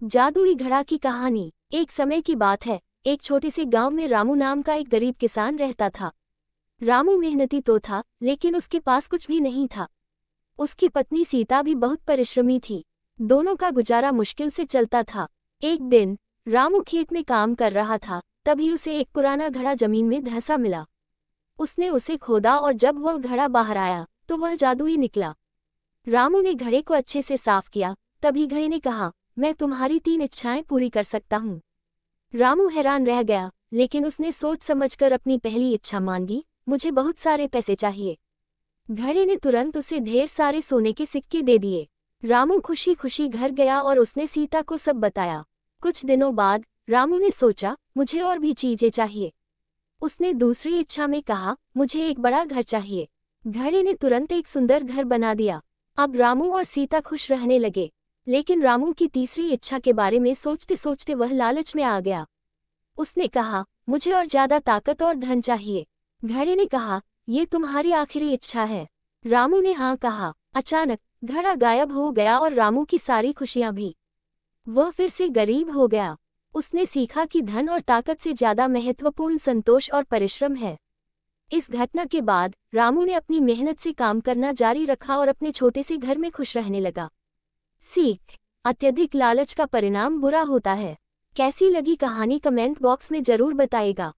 जादुई घड़ा की कहानी। एक समय की बात है, एक छोटे से गांव में रामू नाम का एक गरीब किसान रहता था। रामू मेहनती तो था, लेकिन उसके पास कुछ भी नहीं था। उसकी पत्नी सीता भी बहुत परिश्रमी थी। दोनों का गुजारा मुश्किल से चलता था। एक दिन रामू खेत में काम कर रहा था, तभी उसे एक पुराना घड़ा जमीन में धंसा मिला। उसने उसे खोदा और जब वह घड़ा बाहर आया तो वह जादुई निकला। रामू ने घड़े को अच्छे से साफ किया, तभी घड़े ने कहा, मैं तुम्हारी 3 इच्छाएं पूरी कर सकता हूँ। रामू हैरान रह गया, लेकिन उसने सोच समझकर अपनी पहली इच्छा मांगी, मुझे बहुत सारे पैसे चाहिए। घड़े ने तुरंत उसे ढेर सारे सोने के सिक्के दे दिए। रामू खुशी खुशी घर गया और उसने सीता को सब बताया। कुछ दिनों बाद रामू ने सोचा, मुझे और भी चीजें चाहिए। उसने दूसरी इच्छा में कहा, मुझे एक बड़ा घर चाहिए। घड़े ने तुरंत एक सुंदर घर बना दिया। अब रामू और सीता खुश रहने लगे। लेकिन रामू की तीसरी इच्छा के बारे में सोचते सोचते वह लालच में आ गया। उसने कहा, मुझे और ज्यादा ताकत और धन चाहिए। घड़े ने कहा, ये तुम्हारी आखिरी इच्छा है। रामू ने हाँ कहा। अचानक घड़ा गायब हो गया और रामू की सारी खुशियां भी। वह फिर से गरीब हो गया। उसने सीखा कि धन और ताकत से ज्यादा महत्वपूर्ण संतोष और परिश्रम है। इस घटना के बाद रामू ने अपनी मेहनत से काम करना जारी रखा और अपने छोटे से घर में खुश रहने लगा। सीख, अत्यधिक लालच का परिणाम बुरा होता है। कैसी लगी कहानी कमेंट बॉक्स में जरूर बताइएगा।